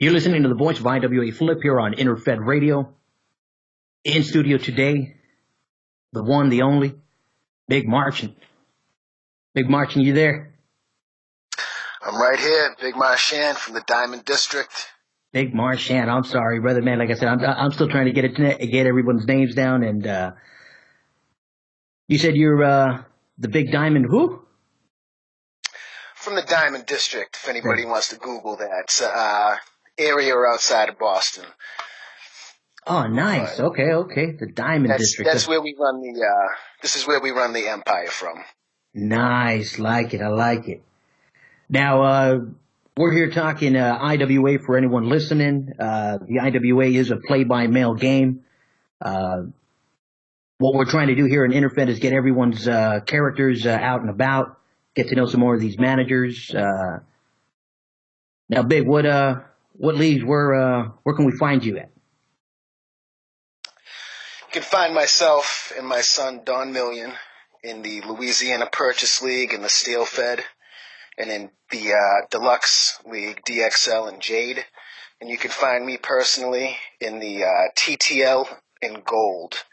You're listening to the voice of IWA Flip here on Interfed Radio. In studio today, the one, the only, Big Marchand. Big Marchand, you there? I'm right here, Big Marchand from the Diamond District. Big Marchand, I'm sorry, brother, man. Like I said, I'm still trying to get everyone's names down. And you said you're the Big Diamond who? From the Diamond District, if anybody wants to Google that. Area outside of Boston. Oh, nice. But okay. The Diamond District. That's where we run this is where we run the empire from. Nice. Like it. I like it. Now, we're here talking IWA for anyone listening. The IWA is a play-by-mail game. What we're trying to do here in Interfed is get everyone's characters out and about, get to know some more of these managers. Now, Big, what leagues, where can we find you at? You can find myself and my son, Don Million, in the Louisiana Purchase League and the Steel Fed, and in the Deluxe League, DXL and Jade. And you can find me personally in the TTL and Gold,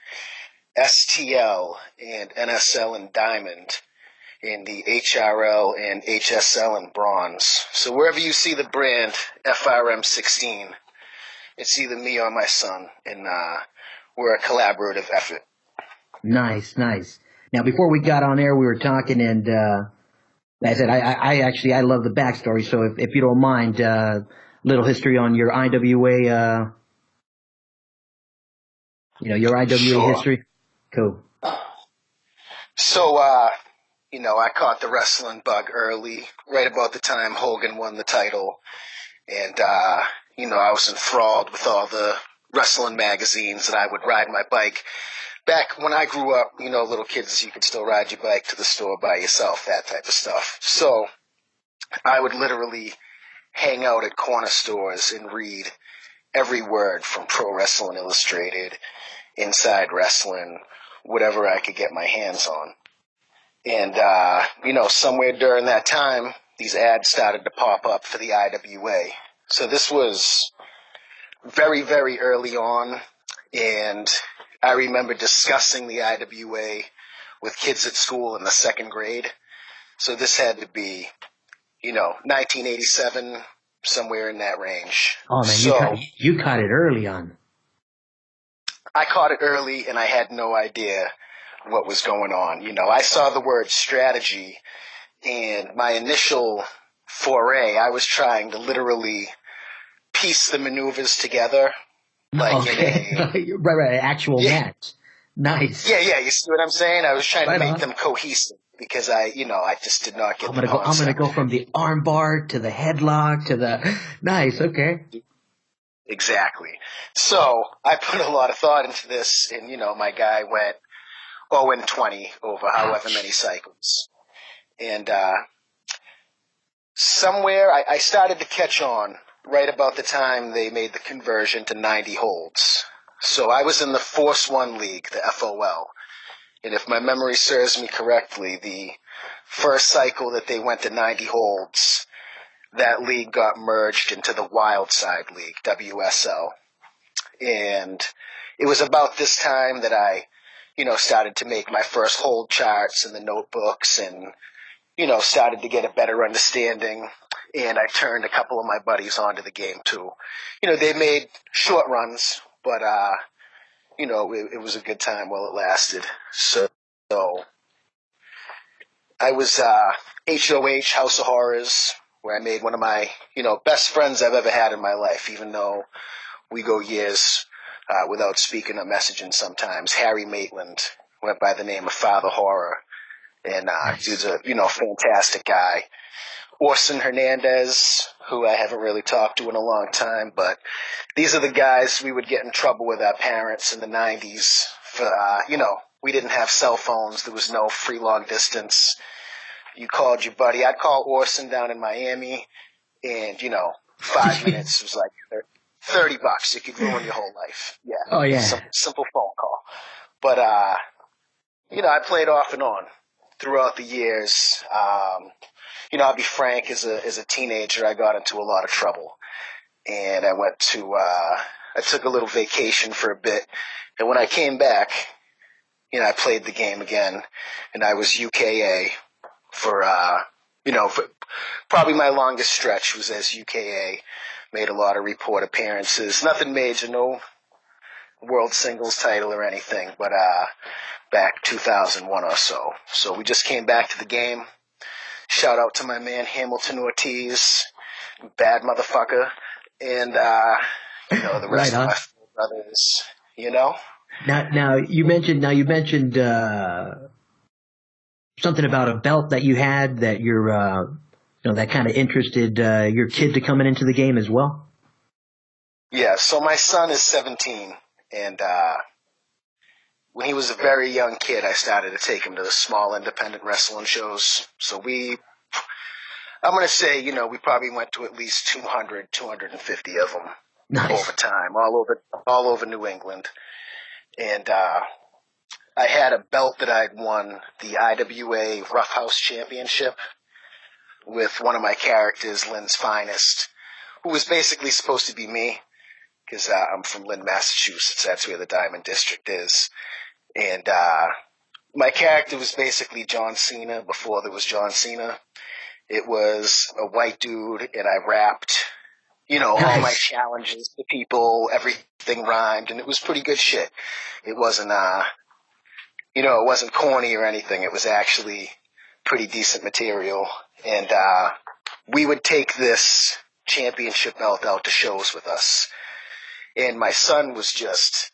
STL and NSL and Diamond, in the HRL and HSL and Bronze. So wherever you see the brand FRM16, it's either me or my son, and we're a collaborative effort. Nice. Now, before we got on air, we were talking, and like I said, I love the backstory. So if you don't mind, little history on your IWA, your IWA Sure. history. Cool. So, I caught the wrestling bug early, right about the time Hogan won the title. And, I was enthralled with all the wrestling magazines, and I would ride my bike. Back when I grew up, little kids, you could still ride your bike to the store by yourself, that type of stuff. So I would literally hang out at corner stores and read every word from Pro Wrestling Illustrated, Inside Wrestling, whatever I could get my hands on. And, somewhere during that time, these ads started to pop up for the IWA. So this was very, very early on, and I remember discussing the IWA with kids at school in the second grade. So this had to be, 1987, somewhere in that range. Oh, man, you caught it early on. I caught it early, and I had no idea what was going on. I saw the word strategy, and my initial foray, I was trying to literally piece the maneuvers together. Right, actual match. Nice. Yeah, you see what I'm saying? I was trying to make them cohesive because I just did not get the concept. I'm gonna go from the armbar to the headlock to the nice, okay. Exactly. So I put a lot of thought into this, and my guy went 0-20 over however many cycles. And somewhere I started to catch on right about the time they made the conversion to 90 holds. So I was in the Force One League, the FOL. And if my memory serves me correctly, the first cycle that they went to 90 holds, that league got merged into the Wild Side League, WSL. And it was about this time that I started to make my first hold charts in the notebooks and, started to get a better understanding. And I turned a couple of my buddies onto the game too. They made short runs, but, it was a good time while it lasted. So I was, HOH, House of Horrors, where I made one of my, best friends I've ever had in my life, even though we go years without speaking or messaging sometimes. Harry Maitland went by the name of Father Horror, and dude's a fantastic guy. Orson Hernandez, who I haven't really talked to in a long time, but these are the guys we would get in trouble with our parents in the 90s for, we didn't have cell phones. There was no free long distance. You called your buddy. I'd call Orson down in Miami, and, 5 minutes was like $30. It could ruin your whole life. Yeah. Oh, yeah. Simple phone call. But, I played off and on throughout the years. I'll be frank, as a teenager, I got into a lot of trouble. and I took a little vacation for a bit. And when I came back, I played the game again, and I was UKA for, for probably my longest stretch was as UKA. Made a lot of report appearances. Nothing major, no world singles title or anything, but back 2001 or so. So we just came back to the game. Shout out to my man Hamilton Ortiz, bad motherfucker, and the rest of my brothers. Now you mentioned something about a belt that you had that that kind of interested your kid to coming into the game as well. Yeah, so my son is 17, and when he was a very young kid, I started to take him to the small independent wrestling shows. So I'm going to say, we probably went to at least 200, 250 of them over time, all over New England. And I had a belt that I'd won, the IWA Roughhouse Championship, with one of my characters, Lynn's Finest, who was basically supposed to be me, because I'm from Lynn, Massachusetts. That's where the Diamond District is. And my character was basically John Cena before there was John Cena. It was a white dude, and I rapped, all my challenges to people, everything rhymed, and it was pretty good shit. It wasn't, it wasn't corny or anything. It was actually pretty decent material. And we would take this championship belt out to shows with us. And my son was just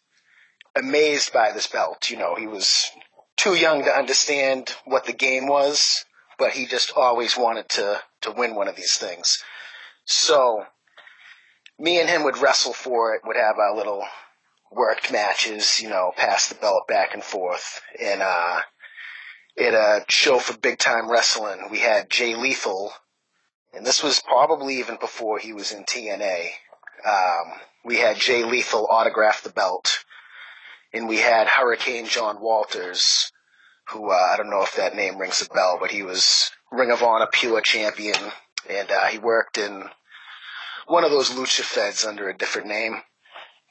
amazed by this belt. He was too young to understand what the game was, but he just always wanted to win one of these things. So me and him would wrestle for it, would have our little worked matches, pass the belt back and forth. And at a show for Big Time Wrestling, we had Jay Lethal, and this was probably even before he was in TNA. We had Jay Lethal autograph the belt, and we had Hurricane John Walters, who I don't know if that name rings a bell, but he was Ring of Honor Pure Champion, and he worked in one of those Lucha Feds under a different name.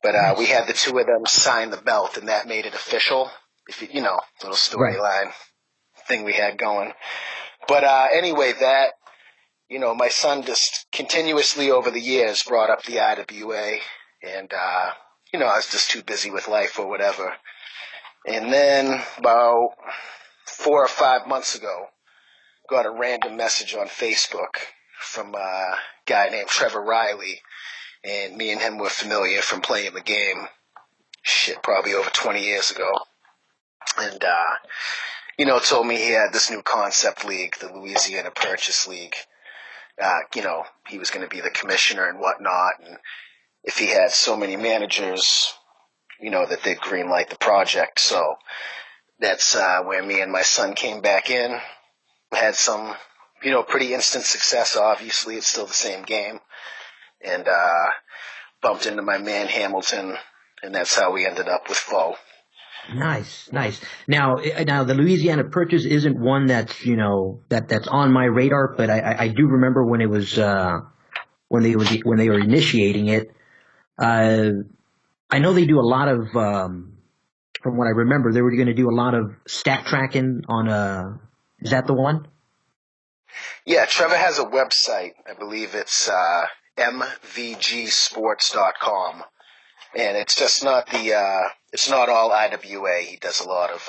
But we had the two of them sign the belt, and that made it official. If little storyline thing we had going. But anyway, that my son just continuously over the years brought up the IWA, and I was just too busy with life or whatever. And then about 4 or 5 months ago, got a random message on Facebook from a guy named Trevor Riley, and me and him were familiar from playing the game, probably over 20 years ago. And, told me he had this new concept league, the Louisiana Purchase League. He was going to be the commissioner and whatnot, and if he had so many managers, that they'd greenlight the project. So that's where me and my son came back in. Had some, pretty instant success, obviously. It's still the same game. And bumped into my man Hamilton, and that's how we ended up with FOE. Nice. Now the Louisiana Purchase isn't one that's that's on my radar, but I do remember when it was when they were initiating it. I know they do a lot of from what I remember, they were going to do a lot of stat tracking on is that the one? Yeah, Trevor has a website. I believe it's mvgsports.com. And it's just not it's not all IWA. He does a lot of,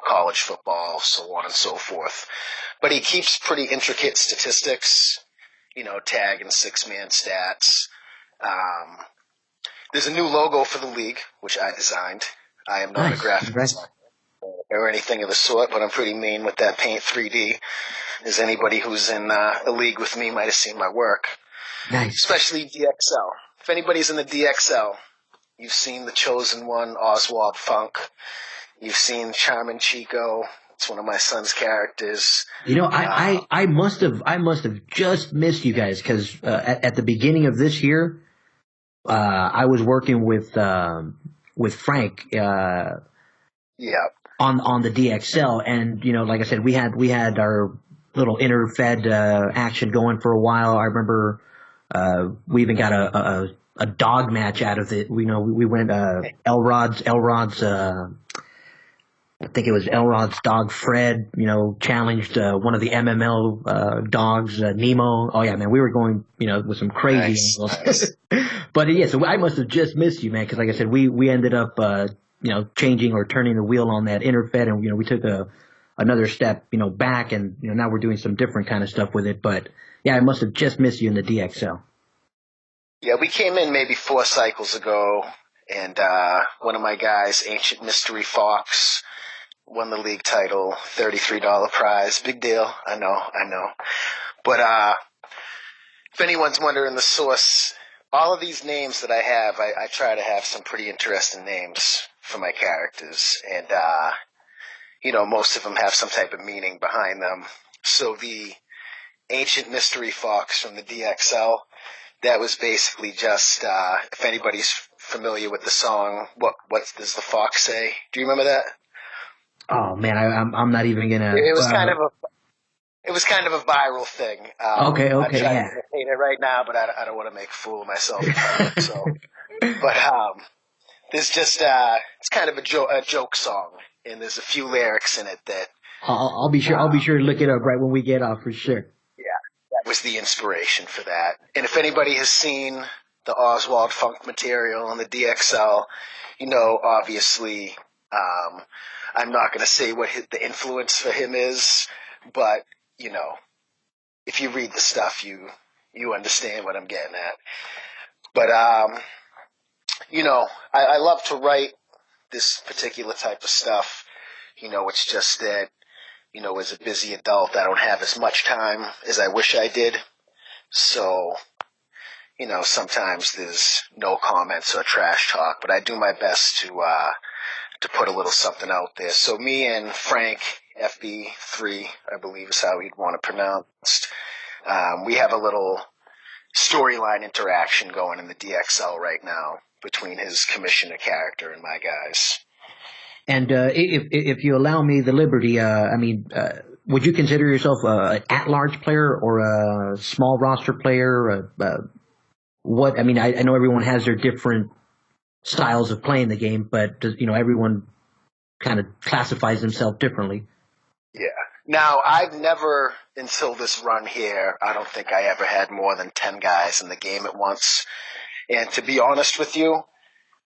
college football, so on and so forth. But he keeps pretty intricate statistics, tag and 6-man stats. There's a new logo for the league, which I designed. I am not a graphic designer or anything of the sort, but I'm pretty mean with that Paint 3D. As anybody who's in a league with me might have seen my work. Nice. Especially DXL. If anybody's in the DXL, you've seen the Chosen One, Oswald Funk. You've seen Charmin Chico. It's one of my son's characters. I must have just missed you guys because at the beginning of this year, I was working with Frank. On the DXL, and like I said, we had our little inter-fed action going for a while. I remember We even got a dog match out of it. We went, Elrod's, I think it was Elrod's dog Fred, challenged one of the MML dogs, Nemo. Oh yeah, man, we were going, with some crazy angles. Nice. But yeah, so I must have just missed you, man, because like I said, we ended up, changing or turning the wheel on that interfed, and we took another step, back, and now we're doing some different kind of stuff with it. But yeah, I must have just missed you in the DXL. Yeah, we came in maybe 4 cycles ago, and one of my guys, Ancient Mystery Fox, won the league title, $33 prize. Big deal. I know. But if anyone's wondering the source, all of these names that I have, I try to have some pretty interesting names for my characters. And, most of them have some type of meaning behind them. So the Ancient Mystery Fox from the DXL, that was basically just, if anybody's familiar with the song, what does the fox say? Do you remember that? Oh man, I'm not even gonna. It was kind of a viral thing. Okay, I'm trying yeah. to imitate it right now, but I don't want to make a fool of myself in public. So, but there's just it's kind of a joke song, and there's a few lyrics in it that I'll be sure to look it up right when we get off for sure. Yeah, that was the inspiration for that. And if anybody has seen the Oswald Funk material on the DXL, obviously, I'm not going to say what the influence for him is, but, if you read the stuff, you understand what I'm getting at. But, I love to write this particular type of stuff. It's just that, as a busy adult, I don't have as much time as I wish I did. So, sometimes there's no comments or trash talk, but I do my best to put a little something out there. So me and Frank, FB3, I believe is how he'd want it pronounced, we have a little storyline interaction going in the DXL right now between his commissioner character and my guys. And if you allow me the liberty, would you consider yourself an at-large player or a small roster player? I know everyone has their different styles of playing the game, but everyone kind of classifies themselves differently. Yeah. Now, I've never, until this run here, I don't think I ever had more than 10 guys in the game at once. And to be honest with you,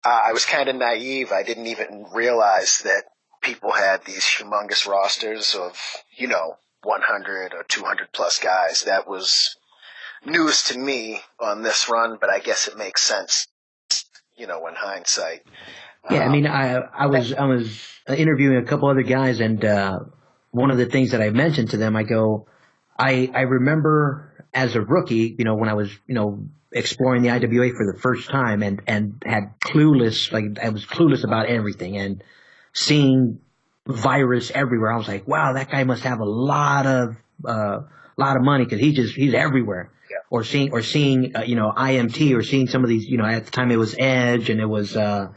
I was kind of naive. I didn't even realize that people had these humongous rosters of, 100 or 200 plus guys. That was news to me on this run, but I guess it makes sense, in hindsight. Yeah, I was interviewing a couple other guys, and one of the things that I mentioned to them, I remember as a rookie, when I was, exploring the IWA for the first time and had I was clueless about everything, and seeing virus everywhere. I was like, wow, that guy must have a lot of money because he's everywhere. Yeah. Or seeing IMT, or seeing some of these, at the time it was Edge, and it was UG,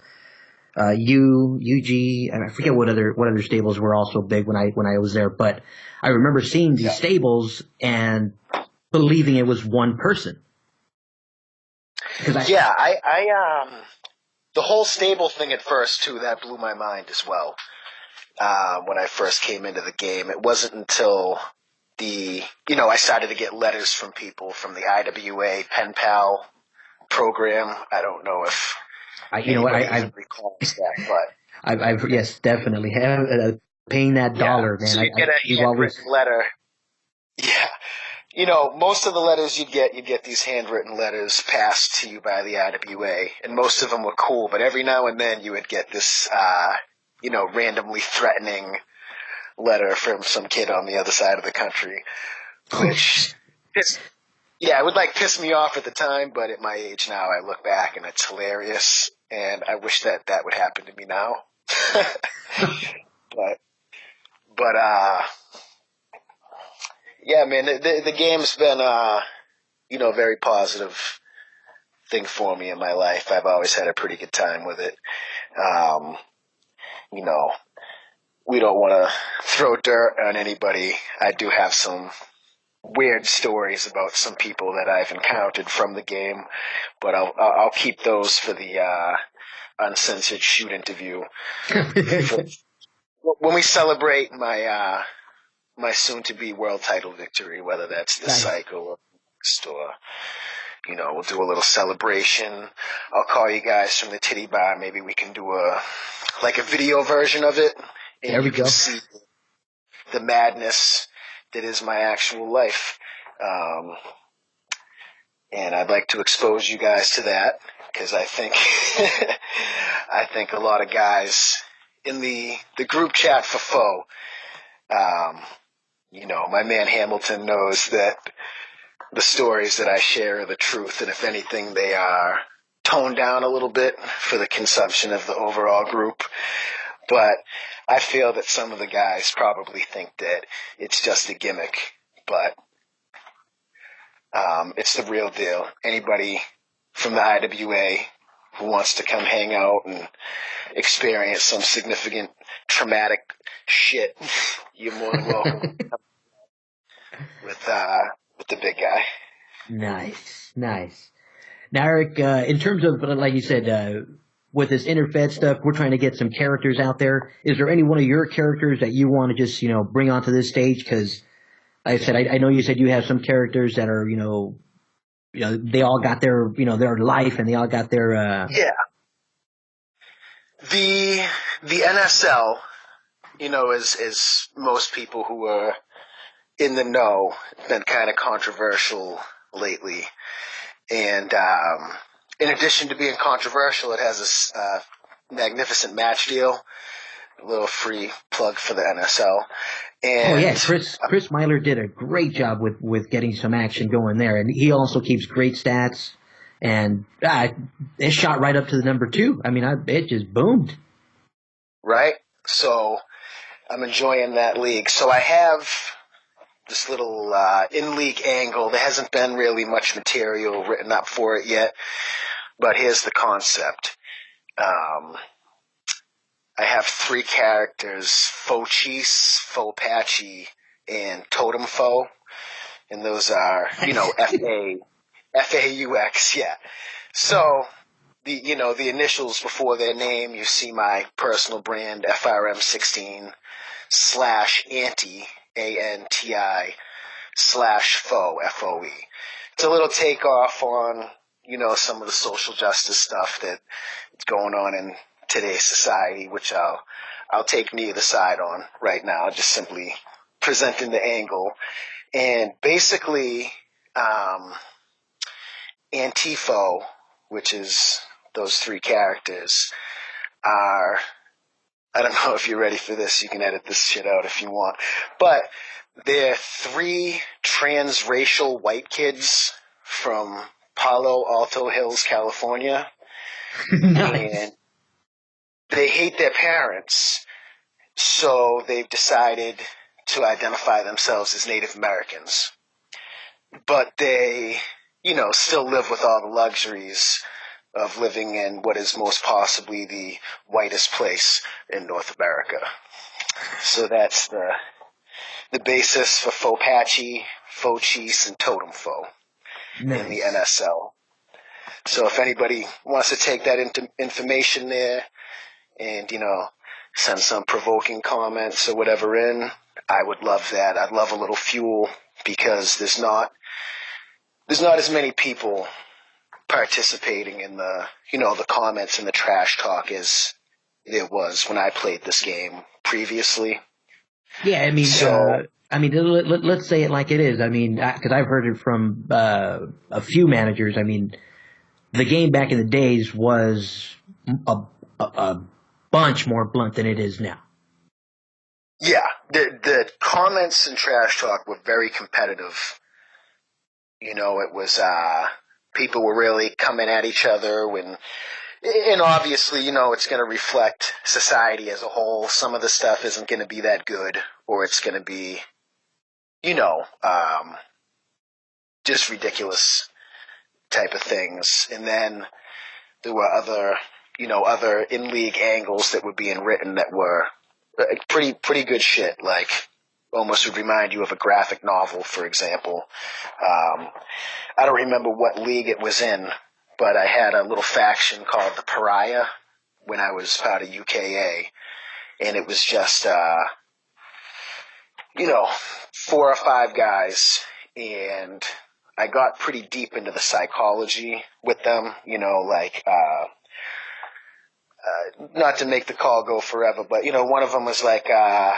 and I forget what other stables were also big when I was there, but I remember seeing these stables and believing it was one person. The whole stable thing at first too, that blew my mind as well. When I first came into the game, it wasn't until I started to get letters from people from the IWA Pen Pal program. I don't know if I recalls that, but yes, definitely paying that dollar, man. So you get a handwritten letter. Yeah. Most of the letters you'd get these handwritten letters passed to you by the IWA, and most of them were cool, but every now and then you would get this, randomly threatening letter from some kid on the other side of the country, which it would piss me off at the time, but at my age now, I look back and it's hilarious, and I wish that would happen to me now. but yeah, man, the game's been, a very positive thing for me in my life. I've always had a pretty good time with it. We don't want to throw dirt on anybody. I do have some weird stories about some people that I've encountered from the game, but I'll keep those for the uncensored shoot interview. When we celebrate my my soon-to-be world title victory, whether that's the cycle or next, or we'll do a little celebration. I'll call you guys from the titty bar. Maybe we can do a video version of it, and there we you can go. see the madness that is my actual life. And I'd like to expose you guys to that, because I think I think a lot of guys in the group chat for FOE, my man Hamilton knows that the stories that I share are the truth, and if anything, they are toned down a little bit for the consumption of the overall group. But I feel that some of the guys probably think that it's just a gimmick, but it's the real deal. Anybody from the IWA who wants to come hang out and experience some significant traumatic shit, you're more than welcome with the big guy. Nice. Now, Eric, in terms of, like you said, with this interfed stuff, we're trying to get some characters out there. Is there any one of your characters that you want to just, bring onto this stage? Because, like I said, I know you said you have some characters that are, they all got their, their life, and they all got their. Yeah. The NSL, as most people who are in the know, been kind of controversial lately. And in addition to being controversial, it has this magnificent match deal. A little free plug for the NSL. And, Chris Myler did a great job with getting some action going there, and he also keeps great stats. And it shot right up to the number 2. I mean, it just boomed. Right. So I'm enjoying that league. So I have this little in-league angle. There hasn't been really much material written up for it yet, but here's the concept. I have 3 characters: Faux Cheese, Faux Patchy, and Totem Foe. And those are, FAUX, yeah. So, the initials before their name, you see my personal brand, FRM16 /anti, ANTI /FOE, FOE. It's a little takeoff on, some of the social justice stuff that's going on in today's society, which I'll take neither side on right now, just simply presenting the angle. And basically, Antifo, which is those 3 characters, are, I don't know if you're ready for this, you can edit this shit out if you want, but they're 3 transracial white kids from Palo Alto Hills, California. Nice. And they hate their parents, so they've decided to identify themselves as Native Americans. But they, still live with all the luxuries of living in what is most possibly the whitest place in North America. So that's the basis for Faux Patchy, Faux Cheese, and Totem Foe in the NSL. So if anybody wants to take that information there and, send some provoking comments or whatever in, I would love that. I'd love a little fuel, because there's not as many people participating in the comments and the trash talk as there was when I played this game previously. Yeah, I mean, let's say it like it is. I mean, because I've heard it from a few managers. I mean, the game back in the days was a bunch more blunt than it is now. Yeah, the comments and trash talk were very competitive. It was people were really coming at each other and obviously, it's going to reflect society as a whole. Some of the stuff isn't going to be that good, or it's going to be, just ridiculous type of things. And then there were other in-league angles that were being written that were pretty good shit, like almost would remind you of a graphic novel, for example. I don't remember what league it was in, but I had a little faction called the Pariah when I was part of UKA, and it was just, 4 or 5 guys, and I got pretty deep into the psychology with them, not to make the call go forever, but, one of them was like a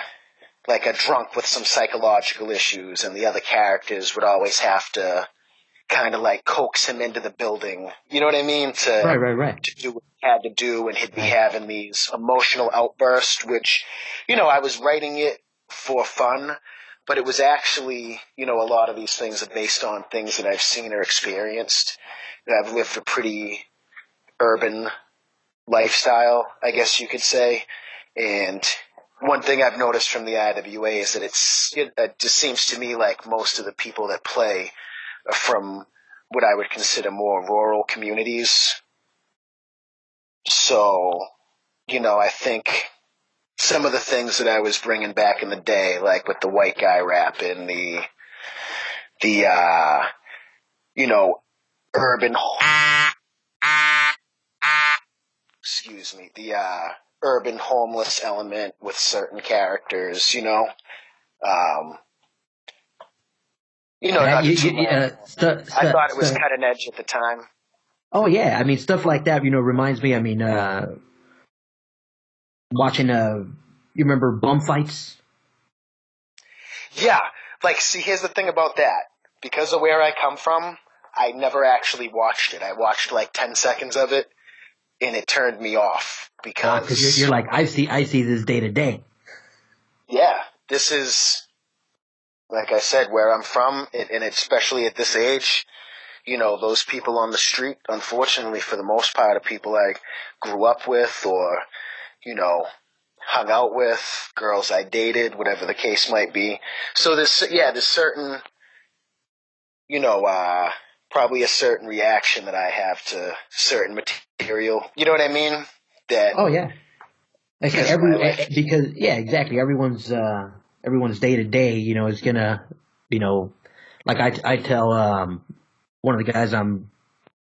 drunk with some psychological issues, and the other characters would always have to kind of like coax him into the building, you know what I mean? Right. To do what he had to do, and he'd be having these emotional outbursts, which, I was writing it for fun, but it was actually, a lot of these things are based on things that I've seen or experienced. I've lived a pretty urban lifestyle, I guess you could say, and one thing I've noticed from the IWA is that it just seems to me like most of the people that play are from what I would consider more rural communities. So, I think some of the things that I was bringing back in the day, like with the white guy rap and the urban, urban homeless element with certain characters, I thought it was cutting edge at the time. Oh yeah, I mean stuff like that. Reminds me. Watching you remember bum fights? Yeah, see, here's the thing about that. Because of where I come from, I never actually watched it. I watched 10 seconds of it, and it turned me off because you're like, I see this day to day. Yeah, this is, like I said, where I'm from, and especially at this age, those people on the street, unfortunately, for the most part, are people I grew up with or, hung out with, girls I dated, whatever the case might be. So there's certain, probably a certain reaction that I have to certain material. You know what I mean? Oh yeah. Exactly. Everyone's day to day, is gonna, like I tell one of the guys I'm,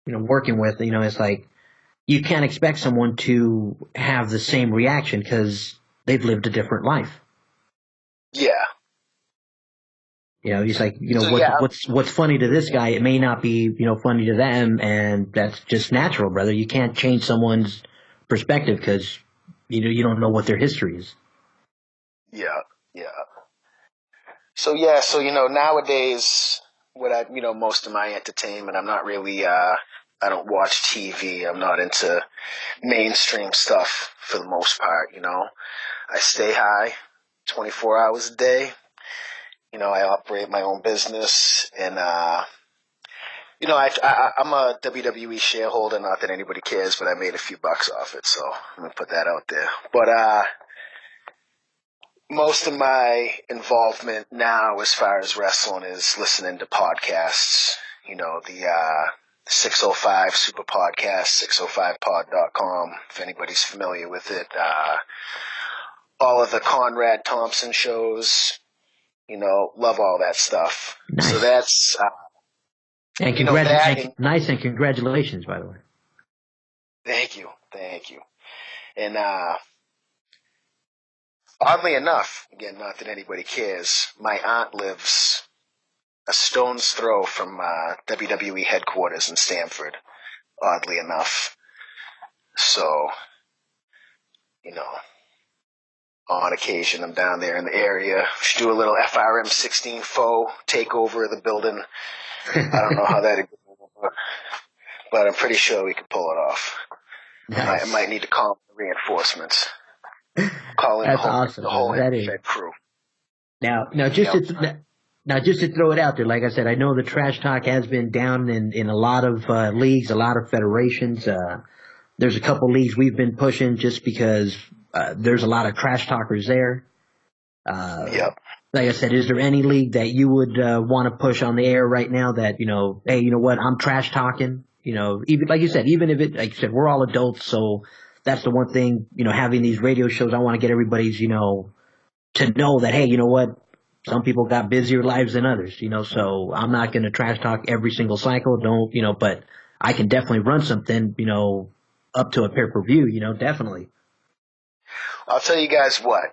working with, it's like you can't expect someone to have the same reaction because they've lived a different life. Yeah. He's like, what's funny to this guy, it may not be, funny to them, and that's just natural, brother. You can't change someone's perspective because you don't know what their history is. Yeah. So nowadays, most of my entertainment, I'm not really, I don't watch TV. I'm not into mainstream stuff for the most part, I stay high 24 hours a day. I operate my own business, and, I'm a WWE shareholder. Not that anybody cares, but I made a few bucks off it, so I'm going to put that out there. But most of my involvement now as far as wrestling is listening to podcasts, the 605 Super Podcast, 605pod.com, if anybody's familiar with it. All of the Conrad Thompson shows, love all that stuff. Nice. So that's... and congratulations, by the way. Thank you. And oddly enough, again, not that anybody cares, my aunt lives a stone's throw from WWE headquarters in Stamford, oddly enough. So, on occasion I'm down there in the area. Should do a little FRM16 FOE takeover of the building. I don't know how that'd go, but I'm pretty sure we could pull it off. Nice. I might need to call reinforcements. Call in the whole Fed crew. Now, just to throw it out there, like I said, I know the trash talk has been down in a lot of leagues, a lot of federations. There's a couple leagues we've been pushing just because there's a lot of trash talkers there. Yep. Like I said, is there any league that you would want to push on the air right now that, hey, you know what, I'm trash talking? Even like you said, even if it, like you said, we're all adults, so that's the one thing, having these radio shows, I want to get everybody's, to know that, hey, you know what, some people got busier lives than others, so I'm not going to trash talk every single cycle. Don't, but I can definitely run something, up to a pay-per-view, definitely. I'll tell you guys what,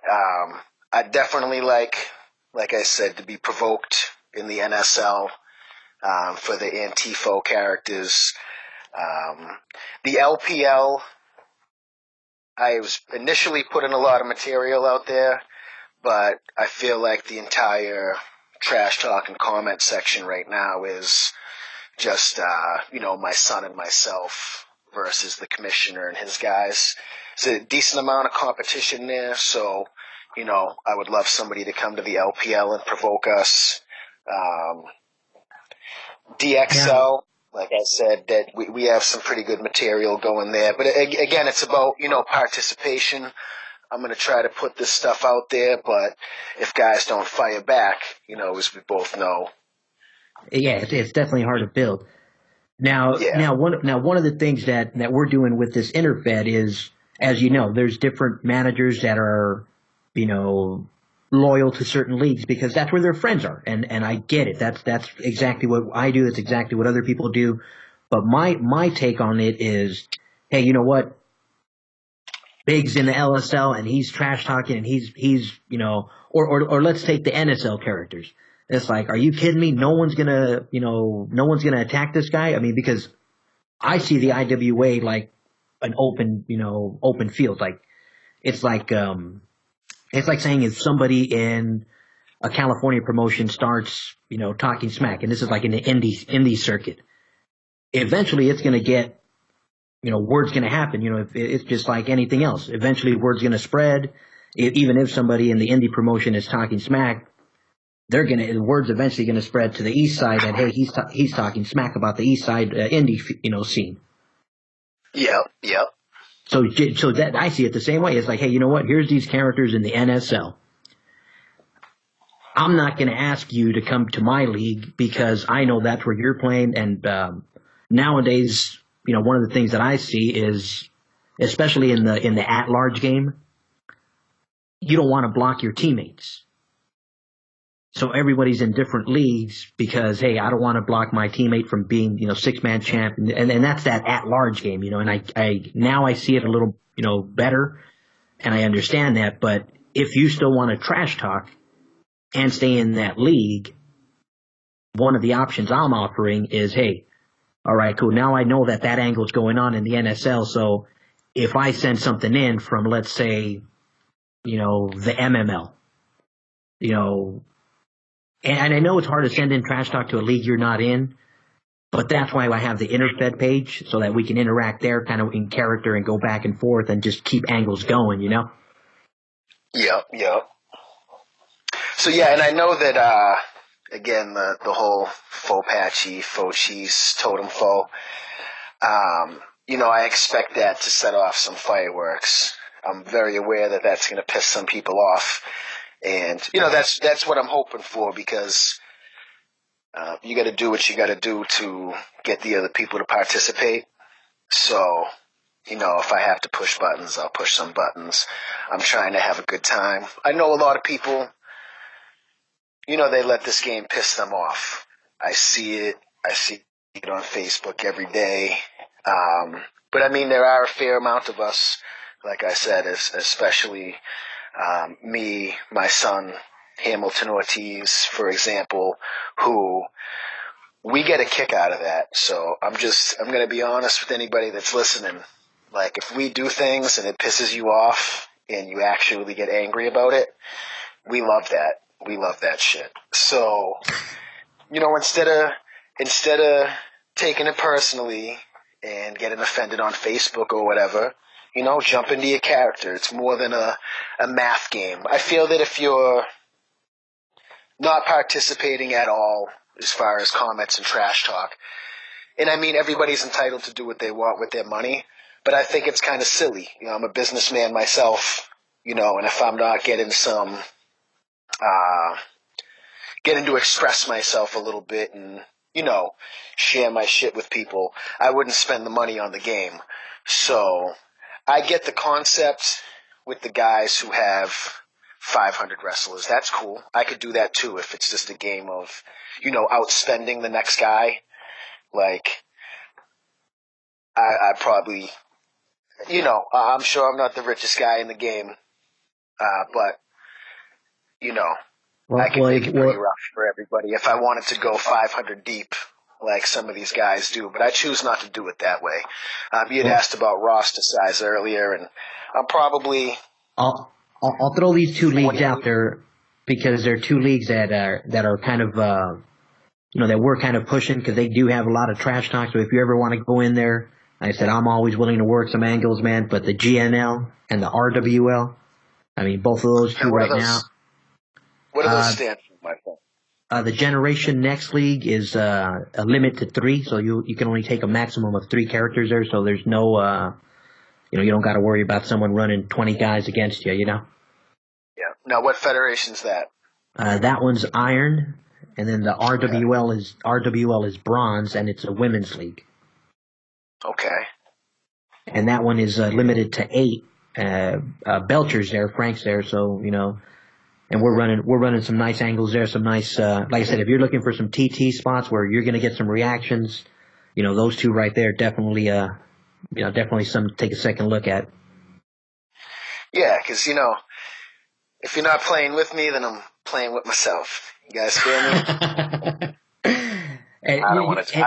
I definitely like I said, to be provoked in the NSL, for the Antifo characters. The LPL, I was initially putting a lot of material out there, but I feel like the entire trash talk and comment section right now is just, my son and myself versus the commissioner and his guys. It's a decent amount of competition there, so, I would love somebody to come to the LPL and provoke us. DXL, like I said, that we have some pretty good material going there. But again, it's about, participation. I'm going to try to put this stuff out there, but if guys don't fire back, as we both know. Yeah, it's definitely hard to build. Now, one of the things that we're doing with this interfed is, as you know, there's different managers that are, loyal to certain leagues because that's where their friends are, and I get it. That's exactly what I do. It's exactly what other people do. But my take on it is, hey, you know what? Big's in the LSL and he's trash talking and he's or let's take the NSL characters. It's like, are you kidding me? No one's gonna attack this guy. I mean, because I see the IWA like an open field. Like it's like saying if somebody in a California promotion starts, talking smack, and this is like in the indie circuit, eventually it's going to get, word's going to happen. If it's just like anything else. Eventually word's going to spread. Even if somebody in the indie promotion is talking smack, word's eventually going to spread to the east side that, hey, he's talking smack about the east side indie, scene. Yep. So that I see it the same way. It's like, hey, you know what? Here's these characters in the NSL. I'm not going to ask you to come to my league because I know that's where you're playing. And nowadays, one of the things that I see is, especially in the at-large game, you don't want to block your teammates. So everybody's in different leagues because, hey, I don't want to block my teammate from being, six-man champ. And that's that at-large game, and I see it a little, better, and I understand that. But if you still want to trash talk and stay in that league, one of the options I'm offering is, hey, all right, cool. Now I know that angle is going on in the NSL. So if I send something in from, let's say, the MML, and I know it's hard to send in trash talk to a league you're not in, but that's why I have the interfed page so that we can interact there kind of in character and go back and forth and just keep angles going, Yep. So yeah, and I know that, again, the whole faux patchy, faux cheese, totem faux, I expect that to set off some fireworks. I'm very aware that that's going to piss some people off. And, that's what I'm hoping for because, you got to do what you got to do to get the other people to participate. So, if I have to push buttons, I'll push some buttons. I'm trying to have a good time. I know a lot of people, they let this game piss them off. I see it on Facebook every day. But I mean, there are a fair amount of us, like I said, especially me, my son, Hamilton Ortiz, for example, who we get a kick out of that. So I'm going to be honest with anybody that's listening. Like, if we do things and it pisses you off and you actually get angry about it, we love that. We love that shit. So, instead of taking it personally and getting offended on Facebook or whatever, jump into your character. It's more than a math game. I feel that if you're not participating at all as far as comments and trash talk, and I mean, everybody's entitled to do what they want with their money, but I think it's kind of silly. I'm a businessman myself, and if I'm not getting to express myself a little bit and, share my shit with people, I wouldn't spend the money on the game. So I get the concept with the guys who have 500 wrestlers. That's cool. I could do that too if it's just a game of, outspending the next guy. Like, I probably, I'm sure I'm not the richest guy in the game, but, I could make it pretty rough for everybody if I wanted to go 500 deep like some of these guys do, but I choose not to do it that way. You had asked about roster size earlier, and I'm probably... I'll throw these two leagues out there because they're two leagues that are kind of, that we're kind of pushing because they do have a lot of trash talk. So if you ever want to go in there, like I said, I'm always willing to work some angles, man, but the GNL and the RWL, I mean, both of those two right now. What do those stand for, my friend? The Generation Next League is a limit to 3, so you can only take a maximum of 3 characters there, so there's no, you don't got to worry about someone running 20 guys against you, Yeah. Now, what federation's that? That one's Iron, and then the RWL is Bronze, and it's a women's league. Okay. And that one is limited to 8. Belcher's there, Frank's there, so and we're running some nice angles there, some nice, like I said, if you're looking for some TT spots where you're going to get some reactions, those two right there definitely, definitely something to take a second look at. Yeah, because, if you're not playing with me, then I'm playing with myself. You guys feel me? I don't want to do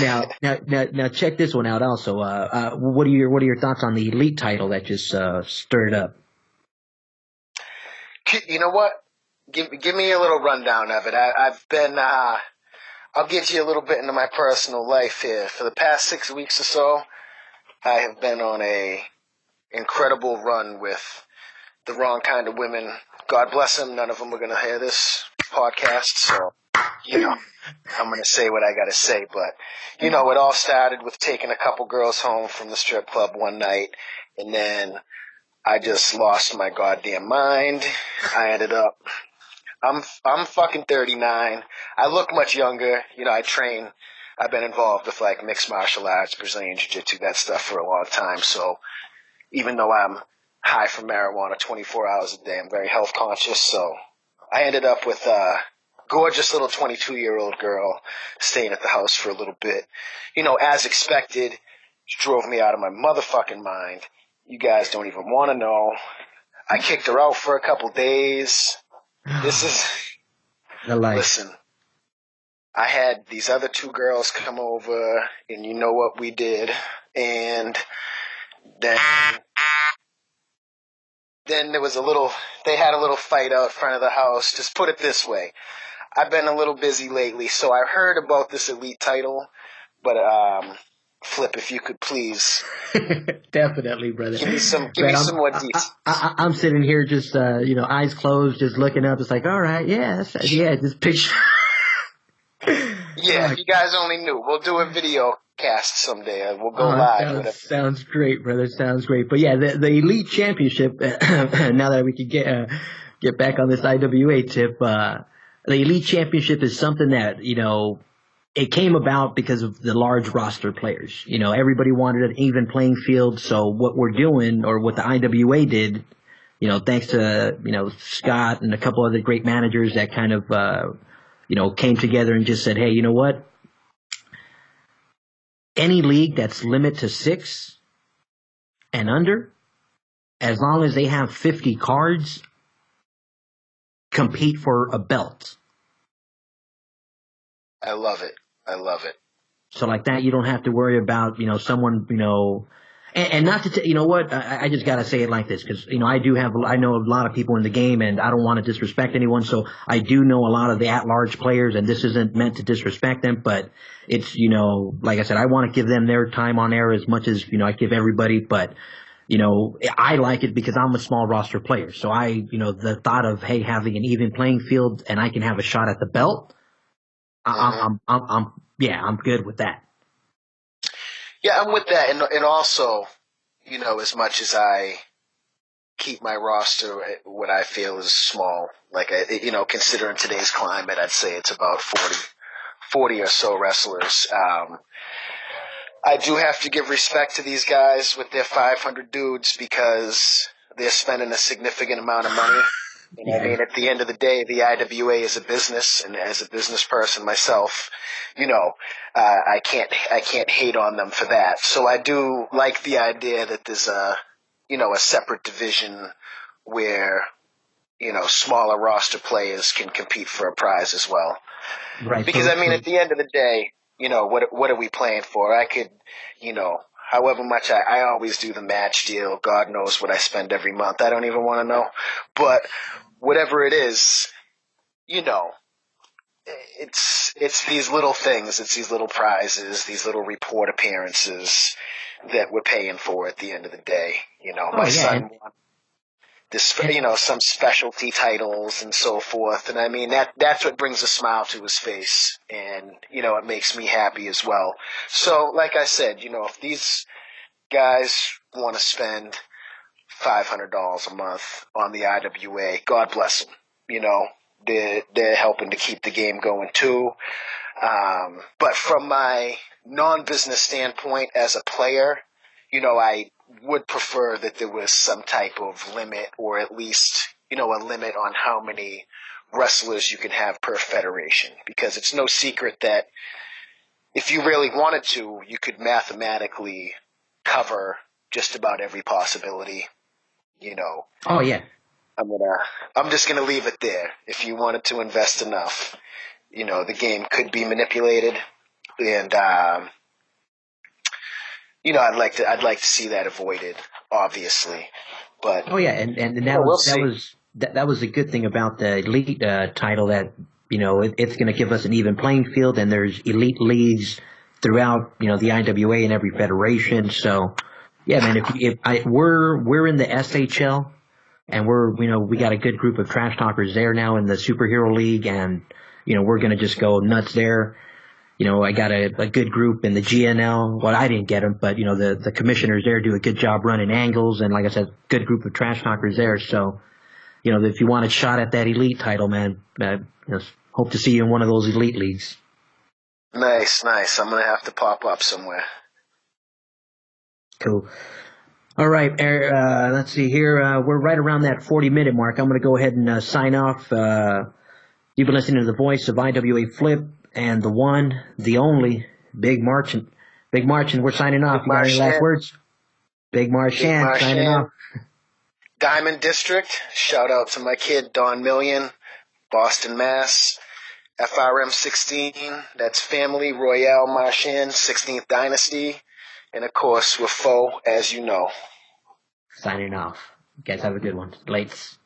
that. Now check this one out also. What are your thoughts on the Elite title that just stirred up? You know what? Give me a little rundown of it. I've been, I'll get you a little bit into my personal life here. For the past 6 weeks or so, I have been on a incredible run with the wrong kind of women. God bless them. None of them are going to hear this podcast, so, I'm going to say what I got to say. But, it all started with taking a couple girls home from the strip club one night, and then I just lost my goddamn mind. I ended up, I'm fucking 39. I look much younger. I train. I've been involved with like mixed martial arts, Brazilian jiu-jitsu, that stuff for a long time. So even though I'm high from marijuana 24 hours a day, I'm very health conscious. So I ended up with a gorgeous little 22-year-old girl staying at the house for a little bit. As expected, she drove me out of my motherfucking mind. You guys don't even want to know. I kicked her out for a couple days. This is... Listen, I had these other 2 girls come over, and you know what we did. And then there was they had a little fight out front of the house. Just put it this way. I've been a little busy lately, so I heard about this Elite title, but, Flip, if you could please. Definitely, brother. Give me some more details. I'm sitting here just, eyes closed, just looking up. It's like, all right, just picture. Yeah, if you guys only knew. We'll do a video cast someday. We'll go live. Sounds great, brother. Sounds great. But yeah, the Elite Championship, now that we can get back on this IWA tip, the Elite Championship is something that, it came about because of the large roster players. Everybody wanted an even playing field. So what we're doing, or what the IWA did, thanks to, Scott and a couple other great managers that kind of, came together and just said, hey, you know what? Any league that's limit to 6 and under, as long as they have 50 cards, compete for a belt. I love it. So like that, you don't have to worry about, someone, and not to, I just got to say it like this, because, I know a lot of people in the game, and I don't want to disrespect anyone. So I do know a lot of the at-large players, and this isn't meant to disrespect them, but it's, like I said, I want to give them their time on air as much as, I give everybody, but, I like it because I'm a small roster player. So the thought of, hey, having an even playing field and I can have a shot at the belt, I'm good with that. Yeah, I'm with that, and also, as much as I keep my roster at what I feel is small, like considering today's climate, I'd say it's about 40 or so wrestlers. I do have to give respect to these guys with their 500 dudes because they're spending a significant amount of money. And Yeah. I mean, at the end of the day, the IWA is a business, and as a business person myself, I can't hate on them for that. So I do like the idea that there's a separate division where, smaller roster players can compete for a prize as well. Right. Because I mean, at the end of the day, what are we playing for? I could, however much I always do the match deal. God knows what I spend every month. I don't even want to know. But whatever it is, it's these little things, it's these little prizes, these little report appearances that we're paying for at the end of the day. My son won some specialty titles and so forth. And I mean, that's what brings a smile to his face. And, it makes me happy as well. So, like I said, if these guys want to spend $500 a month on the IWA, God bless them. They're helping to keep the game going too. But from my non-business standpoint as a player, I would prefer that there was some type of limit, or at least, a limit on how many wrestlers you can have per federation. Because it's no secret that if you really wanted to, you could mathematically cover just about every possibility, Oh, yeah. I'm just gonna leave it there. If you wanted to invest enough, the game could be manipulated, and I'd like to see that avoided, obviously. But Oh, yeah, and that was a good thing about the elite title, that it's going to give us an even playing field, and there's elite leagues throughout the IWA and every federation. So yeah, man, we're in the SHL, and we got a good group of trash talkers there now in the Superhero League, and we're going to just go nuts there. I got a good group in the GNL. Well, I didn't get them, but the commissioners there do a good job running angles, and like I said, good group of trash talkers there. So if you want a shot at that elite title, man, hope to see you in one of those elite leagues. Nice. I'm gonna have to pop up somewhere. Cool. All right, let's see here. We're right around that 40-minute mark. I'm going to go ahead and sign off. You've been listening to the voice of IWA Flip and the one, the only, Big Marchand. Big Marchand, we're signing off. You got any last words? Big Marchand, signing off. Diamond District, shout out to my kid, Don Million, Boston, Mass. FRM16, that's Family Royale Marchand, 16th Dynasty. And of course, we're FOE, as you know. Signing off. You guys have a good one. Lates.